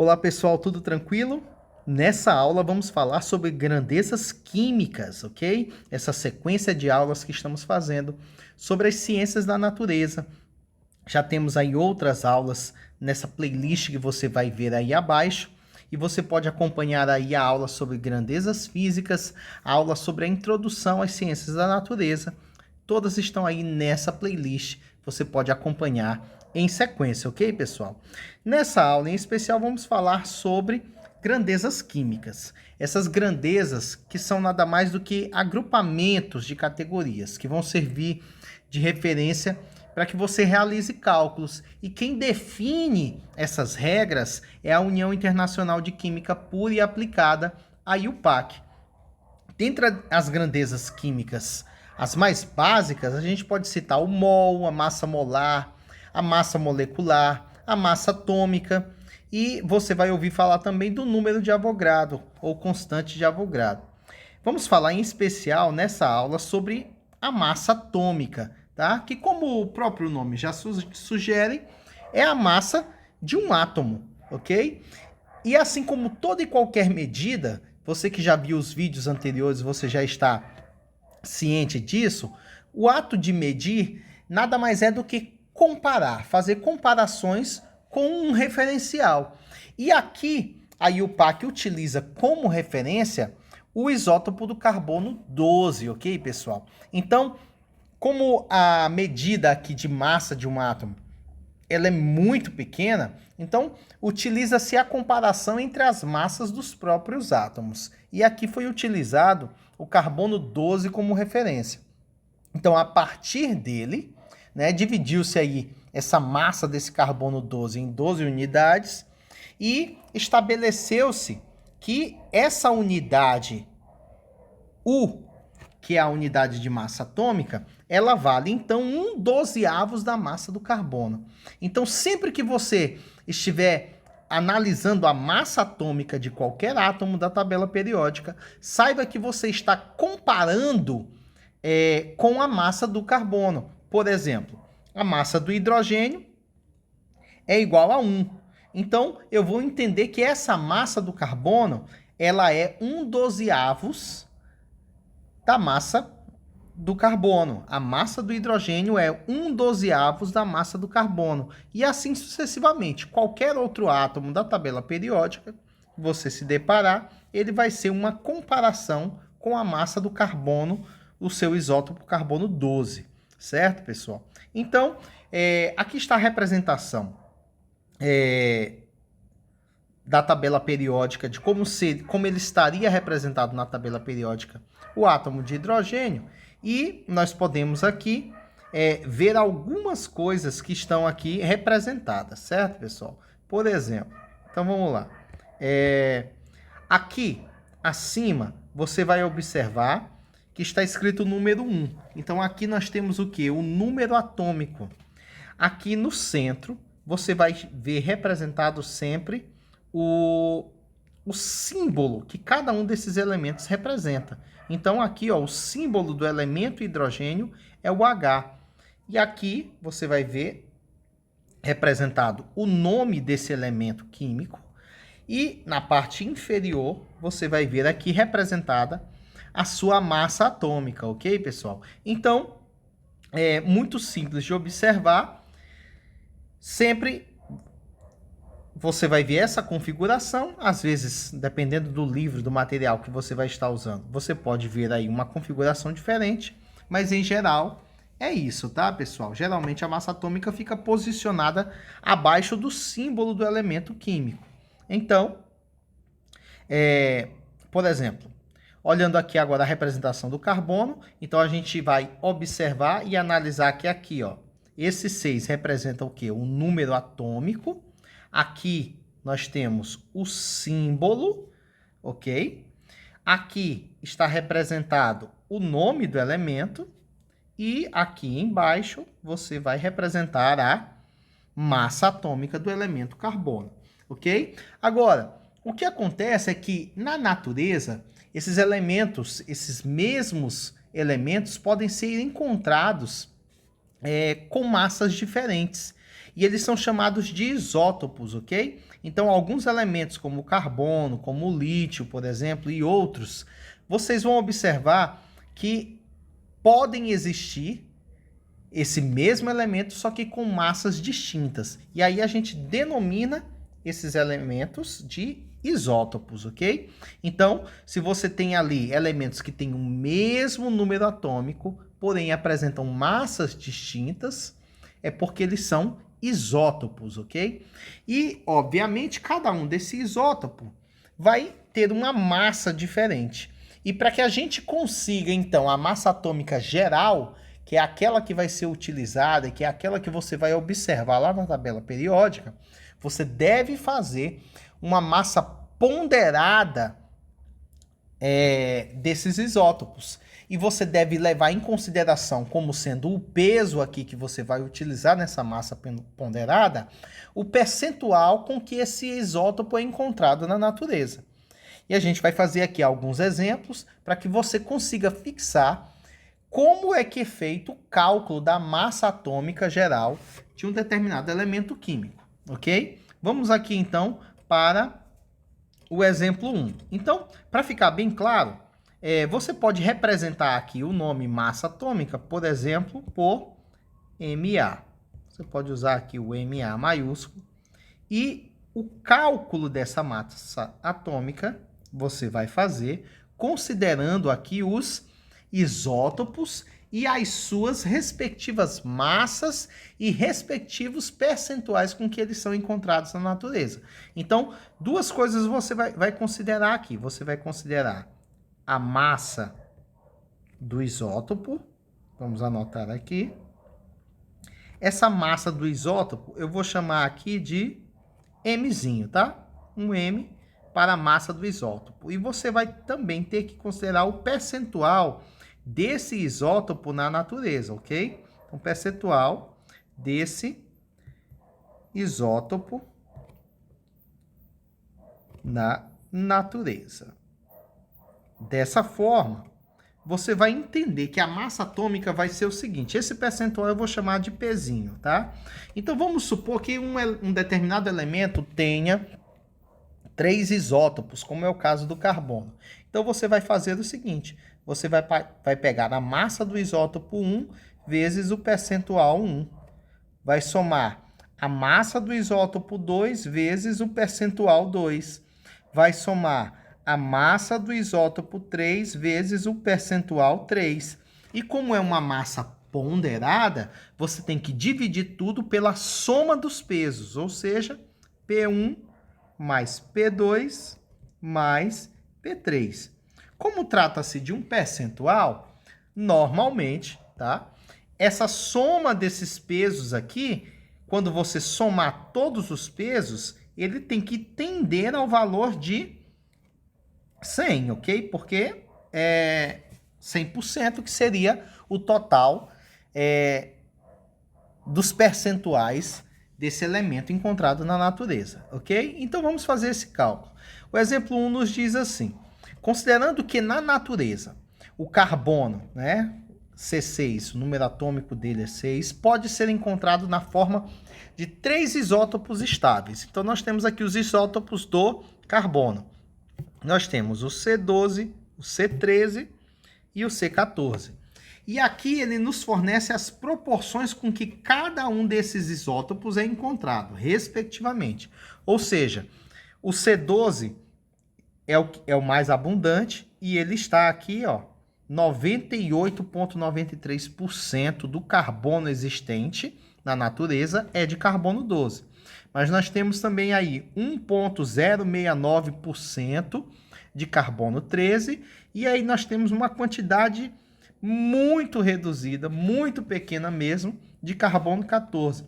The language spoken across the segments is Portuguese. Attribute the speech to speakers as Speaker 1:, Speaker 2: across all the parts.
Speaker 1: Olá pessoal, tudo tranquilo? Nessa aula vamos falar sobre grandezas químicas, ok? Essa sequência de aulas que estamos fazendo sobre as ciências da natureza. Já temos aí outras aulas nessa playlist que você vai ver aí abaixo. E você pode acompanhar aí a aula sobre grandezas físicas, a aula sobre a introdução às ciências da natureza. Todas estão aí nessa playlist. Você pode acompanhar em sequência, ok, pessoal? Nessa aula em especial vamos falar sobre grandezas químicas. Essas grandezas que são nada mais do que agrupamentos de categorias que vão servir de referência para que você realize cálculos. E quem define essas regras é a União Internacional de Química Pura e Aplicada, a IUPAC. Dentre as grandezas químicas, as mais básicas, a gente pode citar o mol, a massa molar, a massa molecular, a massa atômica, e você vai ouvir falar também do número de Avogadro, ou constante de Avogadro. Vamos falar em especial nessa aula sobre a massa atômica, tá? Que, como o próprio nome já sugere, é a massa de um átomo, ok? E assim como toda e qualquer medida, você que já viu os vídeos anteriores, você já está ciente disso, o ato de medir nada mais é do que comparar, fazer comparações com um referencial. E aqui a IUPAC utiliza como referência o isótopo do carbono 12, ok, pessoal? Então, como a medida aqui de massa de um átomo ela é muito pequena, então utiliza-se a comparação entre as massas dos próprios átomos. E aqui foi utilizado o carbono 12 como referência. Então, a partir dele, né, dividiu-se aí essa massa desse carbono 12 em 12 unidades e estabeleceu-se que essa unidade U, que é a unidade de massa atômica, ela vale, então, 1/12 da massa do carbono. Então, sempre que você estiver analisando a massa atômica de qualquer átomo da tabela periódica, saiba que você está comparando com a massa do carbono. Por exemplo, a massa do hidrogênio é igual a 1. Então, eu vou entender que essa massa do carbono ela é 1/12 da massa do carbono. A massa do hidrogênio é 1/12 da massa do carbono. E assim sucessivamente. Qualquer outro átomo da tabela periódica, você se deparar, ele vai ser uma comparação com a massa do carbono, o seu isótopo carbono 12. Certo, pessoal? Então, aqui está a representação da tabela periódica, de como ele estaria representado na tabela periódica o átomo de hidrogênio. E nós podemos aqui ver algumas coisas que estão aqui representadas, certo, pessoal? Por exemplo, então vamos lá. Aqui, acima, você vai observar que está escrito o número 1. Então, aqui nós temos o quê? O número atômico. Aqui no centro, você vai ver representado sempre o símbolo que cada um desses elementos representa. Então, aqui, ó, o símbolo do elemento hidrogênio é o H. E aqui você vai ver representado o nome desse elemento químico. E na parte inferior, você vai ver aqui representada a sua massa atômica, ok, pessoal? Então, é muito simples de observar. Sempre você vai ver essa configuração, às vezes, dependendo do livro, do material que você vai estar usando, você pode ver aí uma configuração diferente, mas em geral é isso, tá, pessoal? Geralmente a massa atômica fica posicionada abaixo do símbolo do elemento químico. Então, por exemplo, olhando aqui agora a representação do carbono, então a gente vai observar e analisar que aqui, ó, esse 6 representa o quê? O número atômico. Aqui nós temos o símbolo, ok? Aqui está representado o nome do elemento e aqui embaixo você vai representar a massa atômica do elemento carbono, ok? Agora, o que acontece é que na natureza, esses elementos, esses mesmos elementos podem ser encontrados com massas diferentes. E eles são chamados de isótopos, ok? Então, alguns elementos como o carbono, como o lítio, por exemplo, e outros, vocês vão observar que podem existir esse mesmo elemento, só que com massas distintas. E aí a gente denomina esses elementos de isótopos, ok? Então, se você tem ali elementos que têm o mesmo número atômico, porém apresentam massas distintas, é porque eles são isótopos, ok? E, obviamente, cada um desse isótopo vai ter uma massa diferente. E para que a gente consiga, então, a massa atômica geral, que é aquela que vai ser utilizada, que é aquela que você vai observar lá na tabela periódica, você deve fazer uma massa ponderada desses isótopos. E você deve levar em consideração, como sendo o peso aqui que você vai utilizar nessa massa ponderada, o percentual com que esse isótopo é encontrado na natureza. E a gente vai fazer aqui alguns exemplos para que você consiga fixar como é que é feito o cálculo da massa atômica geral de um determinado elemento químico, ok? Vamos aqui, então, para o exemplo 1. Então, para ficar bem claro, você pode representar aqui o nome massa atômica, por exemplo, por Ma. Você pode usar aqui o Ma maiúsculo. E o cálculo dessa massa atômica você vai fazer considerando aqui os isótopos e as suas respectivas massas e respectivos percentuais com que eles são encontrados na natureza. Então, duas coisas você vai considerar aqui. Você vai considerar a massa do isótopo. Vamos anotar aqui. Essa massa do isótopo eu vou chamar aqui de Mzinho, tá? Um M para a massa do isótopo. E você vai também ter que considerar o percentual desse isótopo na natureza, ok? Então, percentual desse isótopo na natureza. Dessa forma, você vai entender que a massa atômica vai ser o seguinte, esse percentual eu vou chamar de Pzinho, tá? Então, vamos supor que um determinado elemento tenha 3 isótopos, como é o caso do carbono. Então, você vai fazer o seguinte, você vai pegar a massa do isótopo 1 vezes o percentual 1. Vai somar a massa do isótopo 2 vezes o percentual 2. Vai somar a massa do isótopo 3 vezes o percentual 3. E como é uma massa ponderada, você tem que dividir tudo pela soma dos pesos, ou seja, P1 mais P2 mais P3. Como trata-se de um percentual, normalmente, tá? Essa soma desses pesos aqui, quando você somar todos os pesos, ele tem que tender ao valor de 100, ok? Porque é 100% que seria o total dos percentuais desse elemento encontrado na natureza, ok? Então, vamos fazer esse cálculo. O exemplo 1 nos diz assim, considerando que na natureza o carbono, né, C6, o número atômico dele é 6, pode ser encontrado na forma de 3 isótopos estáveis. Então, nós temos aqui os isótopos do carbono. Nós temos o C12, o C13 e o C14. E aqui ele nos fornece as proporções com que cada um desses isótopos é encontrado, respectivamente. Ou seja, o C12 é o mais abundante e ele está aqui, ó, 98,93% do carbono existente na natureza é de carbono 12. Mas nós temos também aí 1,069% de carbono 13 e aí nós temos uma quantidade muito reduzida, muito pequena mesmo, de carbono 14.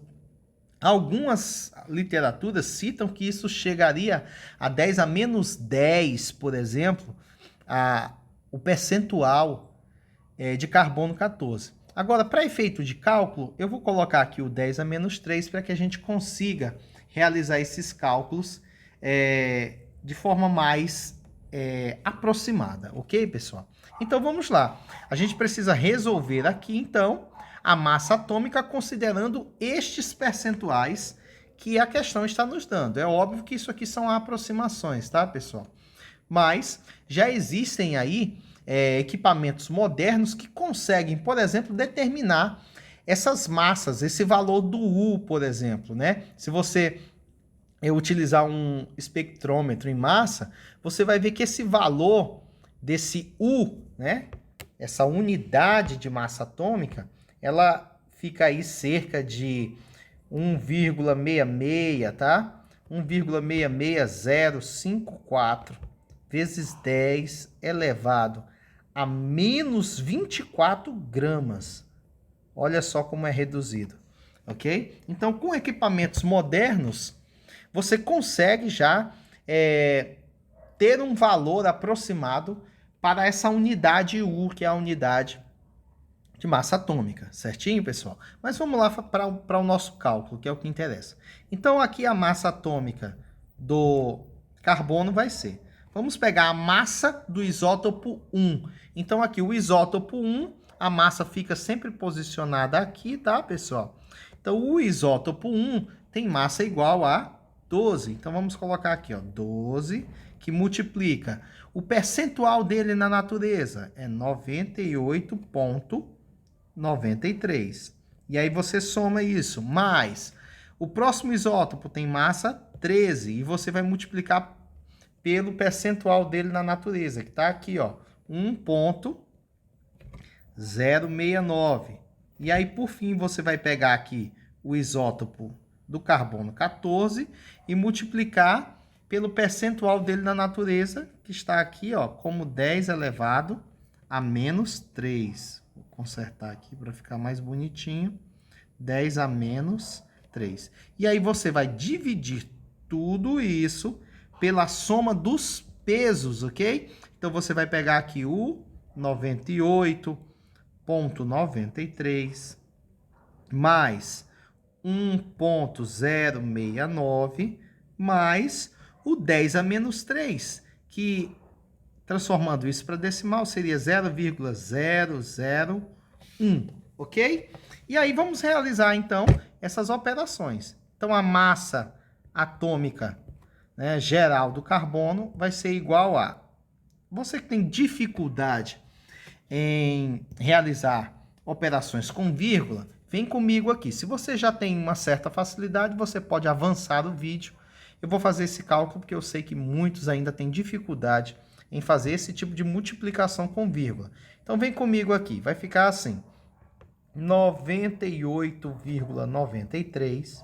Speaker 1: Algumas literaturas citam que isso chegaria a 10 a menos 10, por exemplo, o percentual de carbono 14. Agora, para efeito de cálculo, eu vou colocar aqui o 10 a menos 3 para que a gente consiga realizar esses cálculos de forma mais aproximada, ok, pessoal? Então, vamos lá. A gente precisa resolver aqui, então, a massa atômica considerando estes percentuais que a questão está nos dando. É óbvio que isso aqui são aproximações, tá, pessoal? Mas já existem aí equipamentos modernos que conseguem, por exemplo, determinar essas massas, esse valor do U, por exemplo, né? Se você utilizar um espectrômetro em massa, você vai ver que esse valor desse U, né? Essa unidade de massa atômica, ela fica aí cerca de 1,66, tá? 1,66054 vezes 10 elevado a menos 24 gramas. Olha só como é reduzido, ok? Então, com equipamentos modernos, você consegue já ter um valor aproximado para essa unidade U, que é a unidade de massa atômica, certinho, pessoal? Mas vamos lá para o nosso cálculo, que é o que interessa. Então, aqui a massa atômica do carbono vai ser... Vamos pegar a massa do isótopo 1. Então, aqui o isótopo 1, a massa fica sempre posicionada aqui, tá, pessoal? Então, o isótopo 1 tem massa igual a 12. Então, vamos colocar aqui, ó, 12, que multiplica. O percentual dele na natureza é 98,93. E aí você soma isso, mais o próximo isótopo tem massa 13, e você vai multiplicar pelo percentual dele na natureza, que está aqui, ó, 1,069. E aí, por fim, você vai pegar aqui o isótopo do carbono 14 e multiplicar pelo percentual dele na natureza, que está aqui, ó, como 10 elevado a menos 3. Vou consertar aqui para ficar mais bonitinho. 10 a menos 3. E aí você vai dividir tudo isso pela soma dos pesos, ok? Então, você vai pegar aqui o 98,93 mais 1,069 mais o 10 a menos 3, que, transformando isso para decimal, seria 0,001, ok? E aí, vamos realizar, então, essas operações. Então, a massa atômica, né, geral do carbono vai ser igual a... Você que tem dificuldade em realizar operações com vírgula, vem comigo aqui. Se você já tem uma certa facilidade, você pode avançar o vídeo. Eu vou fazer esse cálculo porque eu sei que muitos ainda têm dificuldade em fazer esse tipo de multiplicação com vírgula. Então, vem comigo aqui. Vai ficar assim, 98,93,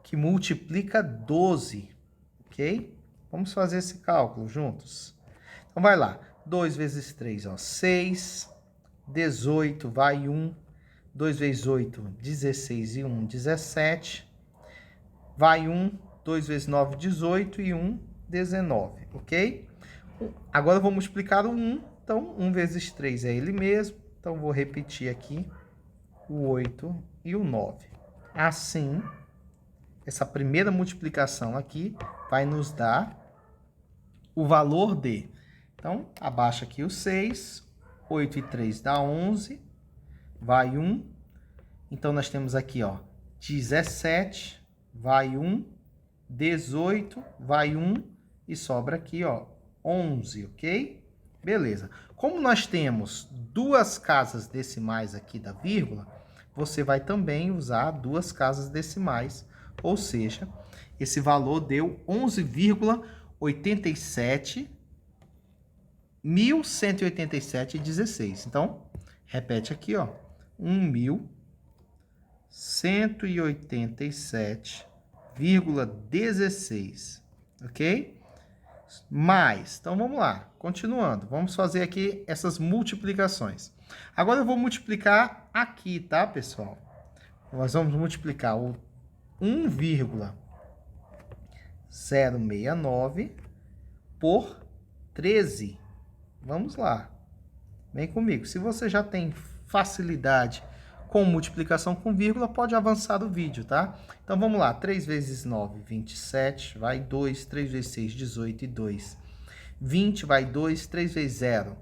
Speaker 1: que multiplica 12. Ok? Vamos fazer esse cálculo juntos. Então, vai lá. 2 vezes 3, ó, 6. 18, vai 1. 2 vezes 8, 16 e 1, 17. Vai 1. 2 vezes 9, 18 e 1, 19. Ok? Agora eu vou multiplicar o 1. Então, 1 vezes 3 é ele mesmo. Então, vou repetir aqui o 8 e o 9. Assim, essa primeira multiplicação aqui vai nos dar o valor de... Então, abaixa aqui o 6, 8 e 3 dá 11, vai 1. Então, nós temos aqui, ó, 17, vai 1, 18, vai 1, e sobra aqui, ó, 11, ok? Beleza. Como nós temos duas casas decimais aqui da vírgula, você vai também usar duas casas decimais, ou seja, esse valor deu 11,187,16. Então, repete aqui, ó, 1.187,16, ok? Mais, então vamos lá, continuando. Vamos fazer aqui essas multiplicações. Agora eu vou multiplicar aqui, tá, pessoal? Nós vamos multiplicar o 1,069 por 13. Vamos lá. Vem comigo. Se você já tem facilidade com multiplicação com vírgula, pode avançar o vídeo, tá? Então, vamos lá. 3 vezes 9, 27, vai 2. 3 vezes 6, 18 e 2. 20, vai 2. 3 vezes 0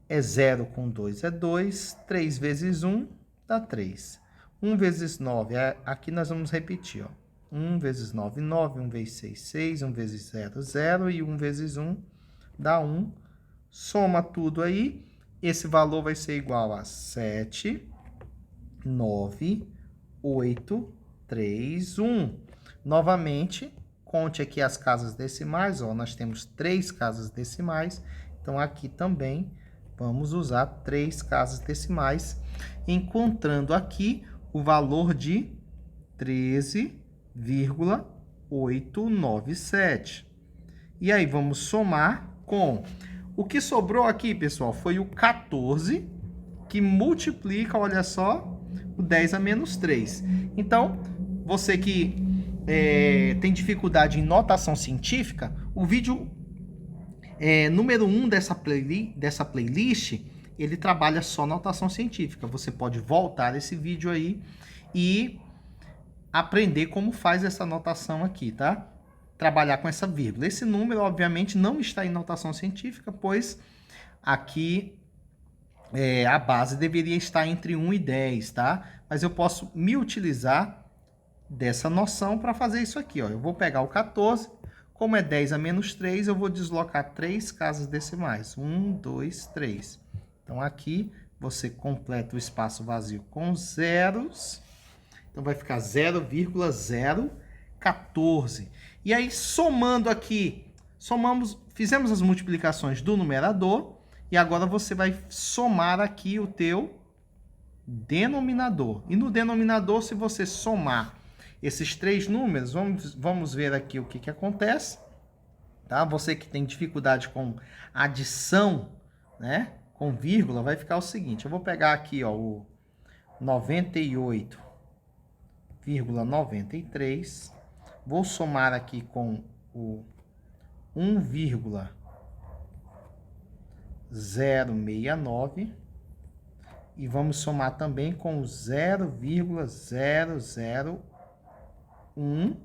Speaker 1: é 0 com 2 é 2. 3 vezes 1 dá 3. 1 vezes 9, aqui nós vamos repetir, ó. 1 vezes 9, 9. 1 vezes 6, 6. 1 vezes 0, 0. E 1 vezes 1 dá 1. Soma tudo aí. Esse valor vai ser igual a 7, 9, 8, 3, 1. Novamente, conte aqui as casas decimais. Ó, nós temos 3 casas decimais. Então, aqui também vamos usar 3 casas decimais, encontrando aqui o valor de 13,897. E aí, vamos somar com... O que sobrou aqui, pessoal, foi o 14, que multiplica, olha só, o 10 a menos 3. Então, você que tem dificuldade em notação científica, o vídeo número 1 dessa playlist, ele trabalha só notação científica. Você pode voltar esse vídeo aí e aprender como faz essa notação aqui, tá? Trabalhar com essa vírgula. Esse número, obviamente, não está em notação científica, pois aqui a base deveria estar entre 1 e 10, tá? Mas eu posso me utilizar dessa noção para fazer isso aqui, ó. Eu vou pegar o 14, como é 10 a menos 3, eu vou deslocar 3 casas decimais. 1, 2, 3. Então, aqui você completa o espaço vazio com zeros. Então, vai ficar 0,014. E aí, somando aqui, fizemos as multiplicações do numerador, e agora você vai somar aqui o teu denominador. E no denominador, se você somar esses 3 números, vamos ver aqui o que acontece. Tá? Você que tem dificuldade com adição, né, com vírgula, vai ficar o seguinte. Eu vou pegar aqui, ó, o 98,93. Vou somar aqui com o 1,069 e vamos somar também com o 0,001,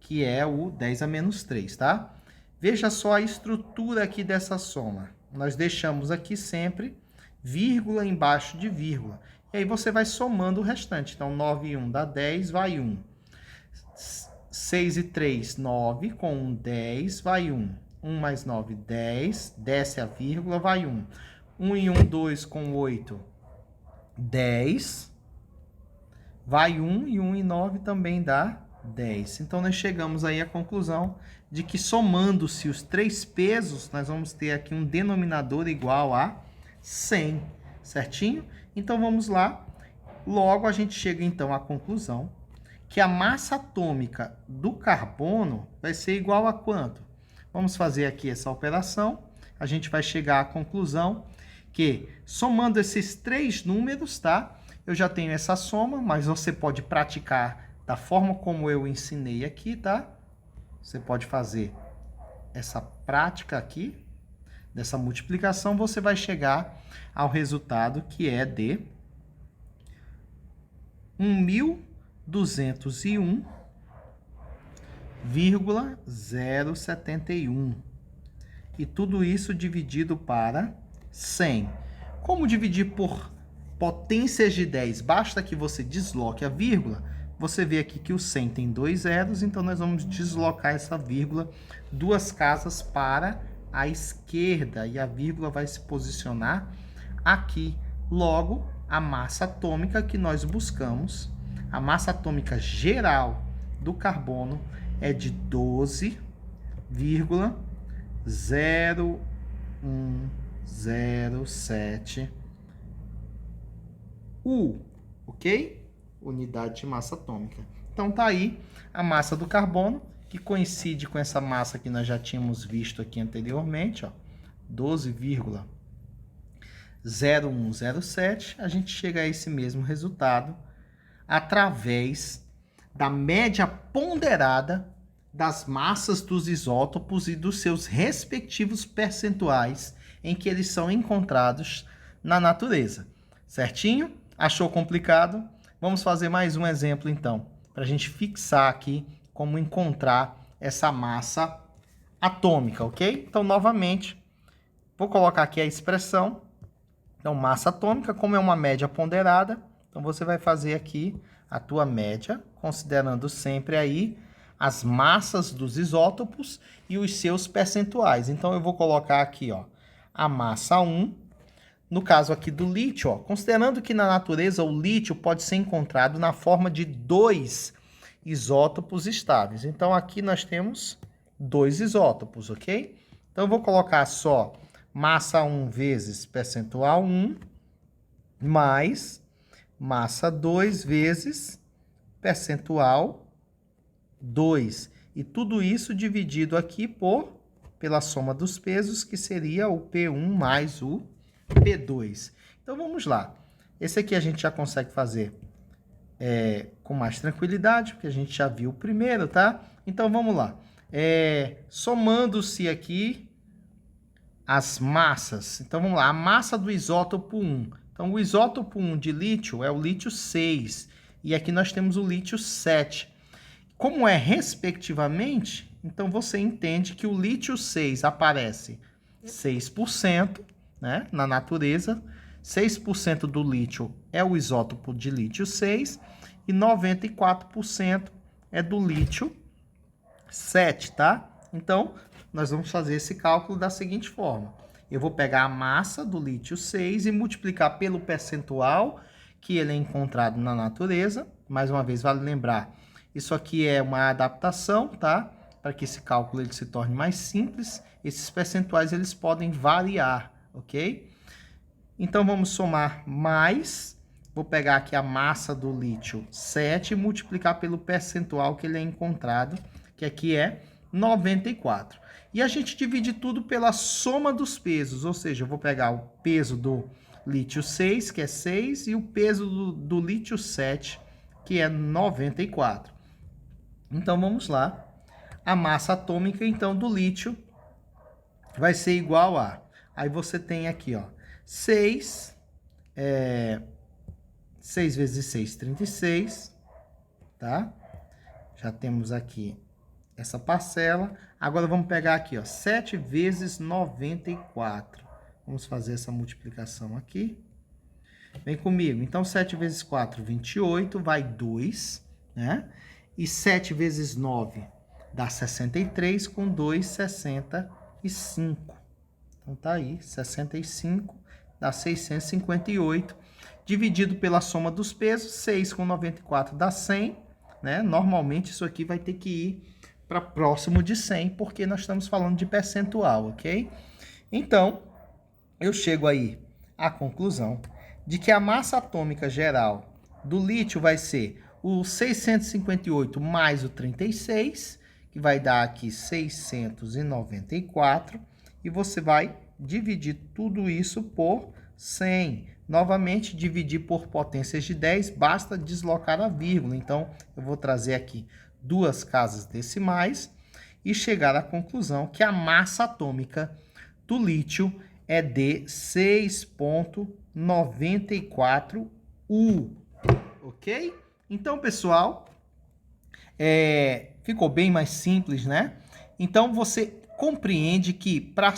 Speaker 1: que é o 10 a menos 3, tá? Veja só a estrutura aqui dessa soma. Nós deixamos aqui sempre vírgula embaixo de vírgula. E aí você vai somando o restante. Então, 9 e 1 dá 10, vai 1. 6 e 3, 9. Com 1, 10, vai 1. 1 mais 9, 10. Desce a vírgula, vai 1. 1 e 1, 2. Com 8, 10. Vai 1 e 1 e 9 também dá 10. Então, nós chegamos aí à conclusão de que somando-se os 3 pesos, nós vamos ter aqui um denominador igual a 100, certinho? Então, vamos lá. Logo, a gente chega, então, à conclusão que a massa atômica do carbono vai ser igual a quanto? Vamos fazer aqui essa operação. A gente vai chegar à conclusão que, somando esses 3 números, tá? Eu já tenho essa soma, mas você pode praticar da forma como eu ensinei aqui, tá? Você pode fazer essa prática aqui, dessa multiplicação, você vai chegar ao resultado que é de 1.201,071. E tudo isso dividido para 100. Como dividir por potências de 10? Basta que você desloque a vírgula. Você vê aqui que o 100 tem 2 zeros, então nós vamos deslocar essa vírgula 2 casas para a esquerda. E a vírgula vai se posicionar aqui. Logo, a massa atômica que nós buscamos, a massa atômica geral do carbono é de 12,0107 U, ok? Unidade de massa atômica. Então, tá aí a massa do carbono, que coincide com essa massa que nós já tínhamos visto aqui anteriormente, ó, 12,0107. A gente chega a esse mesmo resultado através da média ponderada das massas dos isótopos e dos seus respectivos percentuais em que eles são encontrados na natureza. Certinho? Achou complicado? Vamos fazer mais um exemplo, então, para a gente fixar aqui como encontrar essa massa atômica, ok? Então, novamente, vou colocar aqui a expressão. Então, massa atômica, como é uma média ponderada, então você vai fazer aqui a tua média, considerando sempre aí as massas dos isótopos e os seus percentuais. Então, eu vou colocar aqui, ó, a massa 1, no caso aqui do lítio, ó, considerando que na natureza o lítio pode ser encontrado na forma de 2 isótopos estáveis. Então, aqui nós temos 2 isótopos, ok? Então, eu vou colocar só massa 1 vezes percentual 1, mais massa 2 vezes percentual 2. E tudo isso dividido aqui pela soma dos pesos, que seria o P1 mais o P2. Então, vamos lá. Esse aqui a gente já consegue fazer com mais tranquilidade, porque a gente já viu o primeiro, tá? Então, vamos lá. Somando-se aqui as massas. Então, vamos lá. A massa do isótopo 1. Então, o isótopo 1 de lítio é o lítio 6. E aqui nós temos o lítio 7. Como é respectivamente, então você entende que o lítio 6 aparece 6%, né, na natureza. 6% do lítio é o isótopo de lítio 6 e 94% é do lítio 7, tá? Então, nós vamos fazer esse cálculo da seguinte forma. Eu vou pegar a massa do lítio 6 e multiplicar pelo percentual que ele é encontrado na natureza. Mais uma vez, vale lembrar, isso aqui é uma adaptação, tá? Para que esse cálculo ele se torne mais simples. Esses percentuais eles podem variar, ok? Então, vamos somar mais. Vou pegar aqui a massa do lítio 7 e multiplicar pelo percentual que ele é encontrado, que aqui é 94. E a gente divide tudo pela soma dos pesos, ou seja, eu vou pegar o peso do lítio 6, que é 6, e o peso do lítio 7, que é 94. Então, vamos lá. A massa atômica, então, do lítio vai ser igual a... Aí você tem aqui, ó, 6 vezes 6, 36, tá? Já temos aqui essa parcela. Agora, vamos pegar aqui, ó, 7 vezes 94. Vamos fazer essa multiplicação aqui. Vem comigo. Então, 7 vezes 4, 28, vai 2, né? E 7 vezes 9 dá 63, com 2, 65. Então, tá aí, 65 dá 658. Dividido pela soma dos pesos, 6 com 94 dá 100, né? Normalmente, isso aqui vai ter que ir para próximo de 100, porque nós estamos falando de percentual, ok? Então, eu chego aí à conclusão de que a massa atômica geral do lítio vai ser o 658 mais o 36, que vai dar aqui 694, e você vai dividir tudo isso por 100. Novamente, dividir por potências de 10, basta deslocar a vírgula. Então, eu vou trazer aqui 2 casas decimais e chegar à conclusão que a massa atômica do lítio é de 6,94 U, ok? Então, pessoal, ficou bem mais simples, né? Então, você compreende que para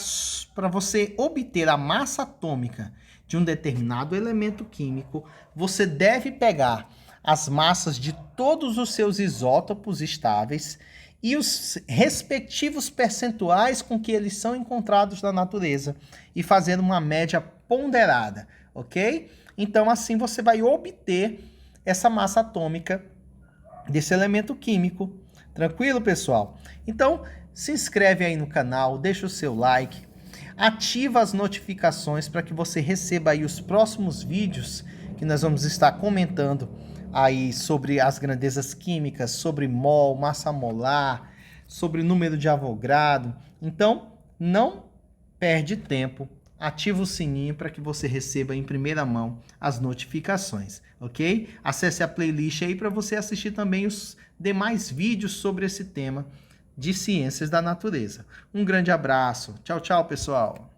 Speaker 1: você obter a massa atômica de um determinado elemento químico, você deve pegar as massas de todos os seus isótopos estáveis e os respectivos percentuais com que eles são encontrados na natureza e fazer uma média ponderada, ok? Então, assim você vai obter essa massa atômica desse elemento químico. Tranquilo, pessoal? Então, se inscreve aí no canal, deixa o seu like, ativa as notificações para que você receba aí os próximos vídeos que nós vamos estar comentando aí sobre as grandezas químicas, sobre mol, massa molar, sobre número de Avogadro. Então, não perde tempo, ativa o sininho para que você receba em primeira mão as notificações, ok? Acesse a playlist aí para você assistir também os demais vídeos sobre esse tema de ciências da natureza. Um grande abraço. Tchau, tchau, pessoal.